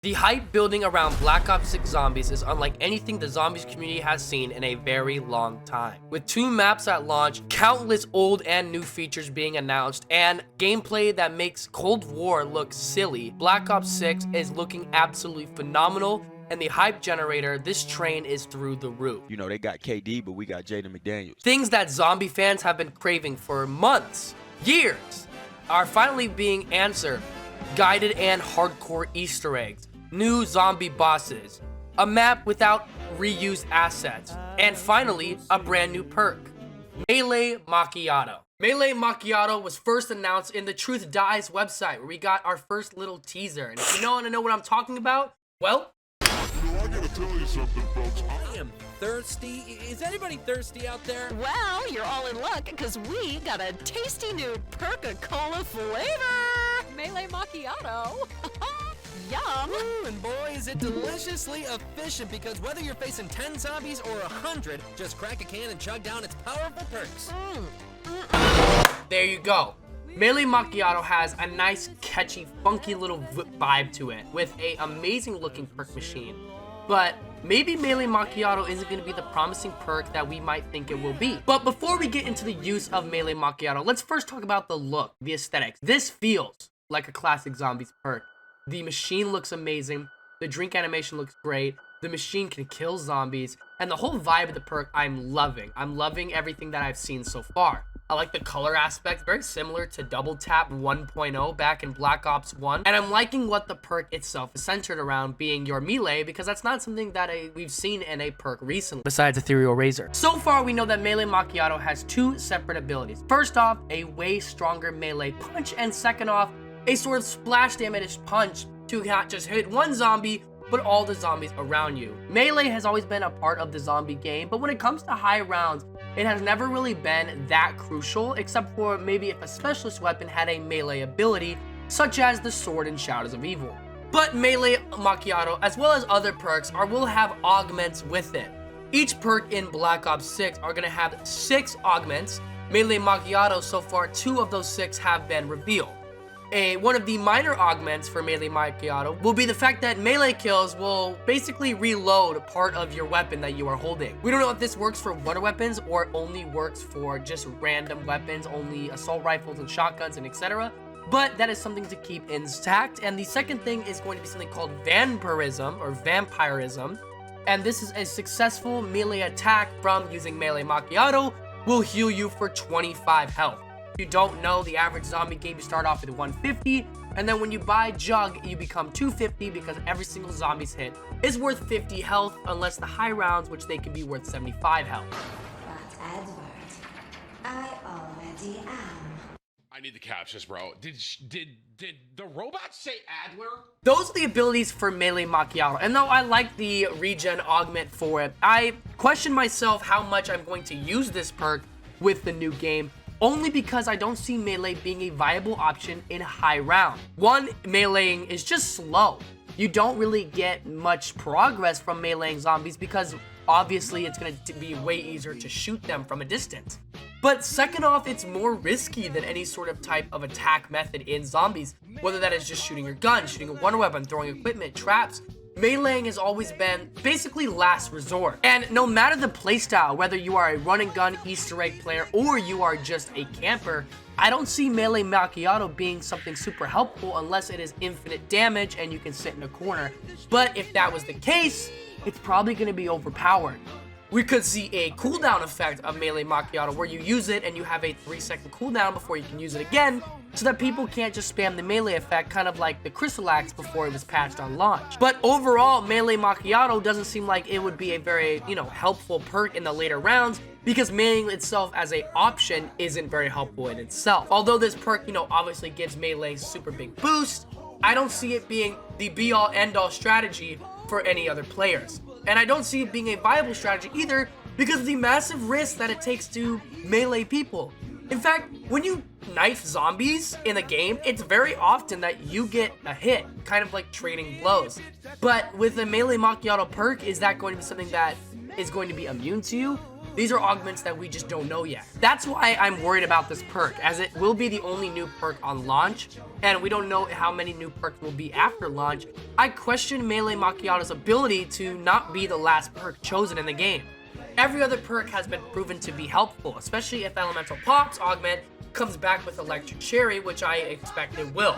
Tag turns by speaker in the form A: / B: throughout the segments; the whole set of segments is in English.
A: The hype building around Black Ops 6 Zombies is unlike anything the zombies community has seen in a very long time. With 2 maps at launch, countless old and new features being announced, and gameplay that makes Cold War look silly, Black Ops 6 is looking absolutely phenomenal, and the hype generator, this train is through the roof.
B: You know, they got KD, but we got Jaden McDaniels.
A: Things that zombie fans have been craving for months, years, are finally being answered. Guided and hardcore Easter eggs, new zombie bosses, a map without reused assets, and finally, a brand new perk, Melee Macchiato. Melee Macchiato was first announced in the Truth Dies website, where we got our first little teaser. And if you want to know what I'm talking about, well,
C: I gotta tell you something, folks.
D: I am thirsty. Is anybody thirsty out there?
E: Well, you're all in luck, because we got a tasty new Perca-Cola flavor!
F: Melee Macchiato.
E: Yum!
D: Ooh, and boy, is it deliciously efficient, because whether you're facing 10 zombies or 100, just crack a can and chug down its powerful perks.
A: there you go. Melee Macchiato has a nice, catchy, funky little vibe to it, with a amazing looking perk machine. But maybe Melee Macchiato isn't going to be the promising perk that we might think it will be. But before we get into the use of Melee Macchiato, let's first talk about the look, the aesthetics. This feels like a classic zombies perk. The machine looks amazing, the drink animation looks great, the machine can kill zombies, and the whole vibe of the perk I'm loving. I'm loving everything that I've seen so far. I like the color aspect, very similar to Double Tap 1.0 back in Black Ops 1. And I'm liking what the perk itself is centered around, being your melee, because that's not something that we've seen in a perk recently, besides Ethereal Razor. So far, we know that Melee Macchiato has 2 separate abilities. First off, a way stronger melee punch, and second off, a sort of splash damage punch to not just hit one zombie, but all the zombies around you. Melee has always been a part of the zombie game, but when it comes to high rounds, it has never really been that crucial, except for maybe if a specialist weapon had a melee ability, such as the Sword in Shadows of Evil. But Melee Macchiato, as well as other perks, will have augments with it. Each perk in Black Ops 6 are going to have 6 augments. Melee Macchiato, so far 2 of those 6 have been revealed. One of the minor augments for Melee Macchiato will be the fact that melee kills will basically reload part of your weapon that you are holding. We don't know if this works for water weapons or only works for just random weapons, only assault rifles and shotguns and etc. But that is something to keep intact. And the second thing is going to be something called vampirism. And this is a successful melee attack from using Melee Macchiato will heal you for 25 health. If you don't know, the average zombie game, you start off with 150, and then when you buy Jug, you become 250 because every single zombie's hit is worth 50 health, unless the high rounds, which they can be worth 75 health.
G: But Edward, I already am.
C: I need the captions, bro. Did the robot say Adler?
A: Those are the abilities for Melee Macchiato, and though I like the regen augment for it, I question myself how much I'm going to use this perk with the new game, only because I don't see melee being a viable option in high round. One, meleeing is just slow. You don't really get much progress from meleeing zombies because obviously it's going to be way easier to shoot them from a distance. But second off, it's more risky than any sort of type of attack method in zombies, whether that is just shooting your gun, shooting a water weapon, throwing equipment, traps. Meleeing has always been basically last resort. And no matter the playstyle, whether you are a run and gun Easter egg player or you are just a camper, I don't see Melee Macchiato being something super helpful unless it is infinite damage and you can sit in a corner. But if that was the case, it's probably going to be overpowered. We could see a cooldown effect of Melee Macchiato where you use it and you have a 3-second cooldown before you can use it again, so that people can't just spam the melee effect, kind of like the Crystal Axe before it was patched on launch. But overall, Melee Macchiato doesn't seem like it would be a very, helpful perk in the later rounds, because meleeing itself as a option isn't very helpful in itself. Although this perk, obviously gives melee super big boost, I don't see it being the be-all end-all strategy for any other players. And I don't see it being a viable strategy either because of the massive risk that it takes to melee people. In fact, when you knife zombies in a game, it's very often that you get a hit, kind of like trading blows. But with the Melee Macchiato perk, is that going to be something that is going to be immune to you? These are augments that we just don't know yet. That's why I'm worried about this perk, as it will be the only new perk on launch, and we don't know how many new perks will be after launch. I question Melee Macchiato's ability to not be the last perk chosen in the game. Every other perk has been proven to be helpful, especially if Elemental Pop's augment comes back with Electric Cherry, which I expect it will.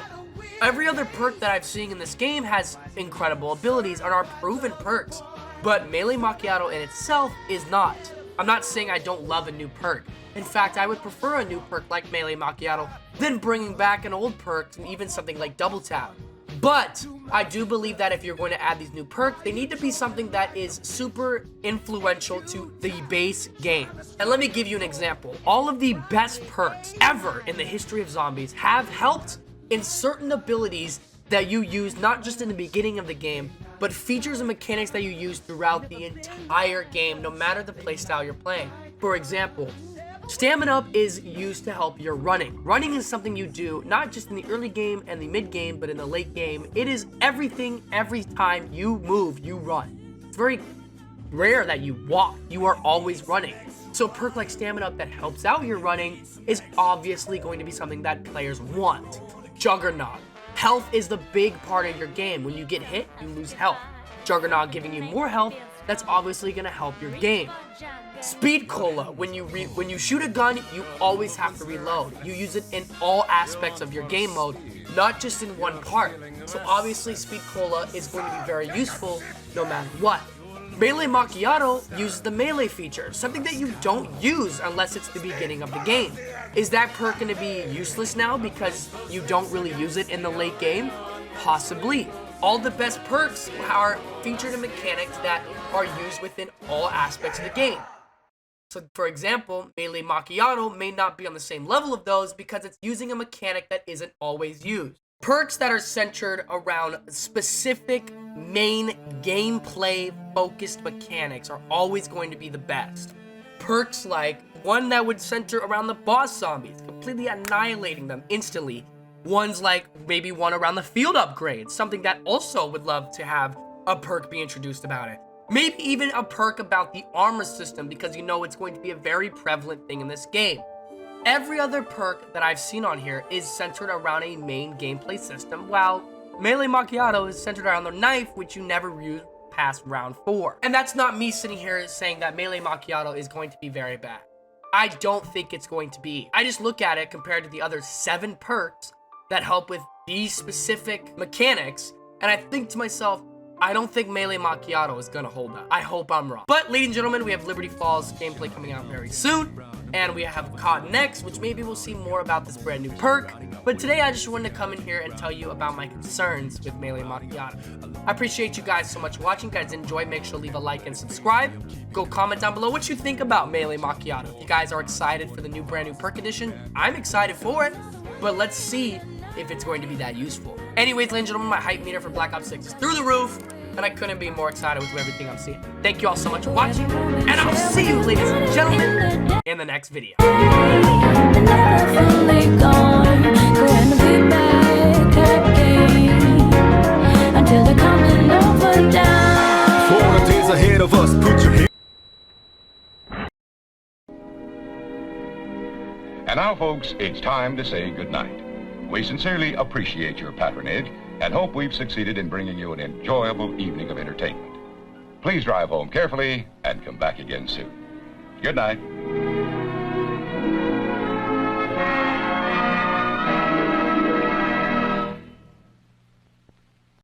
A: Every other perk that I've seen in this game has incredible abilities and are proven perks, but Melee Macchiato in itself is not. I'm not saying I don't love a new perk. In fact, I would prefer a new perk like Melee Macchiato than bringing back an old perk and even something like Double Tap. But I do believe that if you're going to add these new perks, they need to be something that is super influential to the base game. And let me give you an example. All of the best perks ever in the history of zombies have helped in certain abilities that you use not just in the beginning of the game, but features and mechanics that you use throughout the entire game, no matter the playstyle you're playing. For example, Stamina Up is used to help your running. Running is something you do not just in the early game and the mid game, but in the late game. It is everything. Every time you move, you run. It's very rare that you walk. You are always running. So a perk like Stamina Up that helps out your running is obviously going to be something that players want. Juggernaut. Health is the big part of your game. When you get hit, you lose health. Juggernaut giving you more health, that's obviously going to help your game. Speed Cola, when you shoot a gun, you always have to reload. You use it in all aspects of your game mode, not just in one part. So obviously Speed Cola is going to be very useful no matter what. Melee Macchiato uses the melee feature, something that you don't use unless it's the beginning of the game. Is that perk going to be useless now because you don't really use it in the late game? Possibly. All the best perks are featured in mechanics that are used within all aspects of the game. So, for example, Melee Macchiato may not be on the same level of those because it's using a mechanic that isn't always used. Perks that are centered around specific main gameplay-focused mechanics are always going to be the best. Perks like one that would center around the boss zombies, completely annihilating them instantly. Ones like maybe one around the field upgrades, something that also would love to have a perk be introduced about it. Maybe even a perk about the armor system because you know it's going to be a very prevalent thing in this game. Every other perk that I've seen on here is centered around a main gameplay system, while Melee Macchiato is centered around the knife, which you never use past round 4. And that's not me sitting here saying that Melee Macchiato is going to be very bad. I don't think it's going to be. I just look at it compared to the other 7 perks that help with these specific mechanics, and I think to myself, I don't think Melee Macchiato is gonna hold up. I hope I'm wrong. But ladies and gentlemen, we have Liberty Falls gameplay coming out very soon, and we have COD next, which maybe we'll see more about this brand new perk. But today I just wanted to come in here and tell you about my concerns with Melee Macchiato. I appreciate you guys so much for watching. If you guys enjoyed, make sure to leave a like and subscribe. Go comment down below what you think about Melee Macchiato. If you guys are excited for the new brand new perk edition, I'm excited for it, but let's see if it's going to be that useful. Anyways, ladies and gentlemen, my hype meter for Black Ops 6 is through the roof, and I couldn't be more excited with everything I'm seeing. Thank you all so much for watching, and I'll see you, ladies and gentlemen, in the next video.
F: And now, folks, it's time to say goodnight. We sincerely appreciate your patronage and hope we've succeeded in bringing you an enjoyable evening of entertainment. Please drive home carefully and come back again soon. Good night.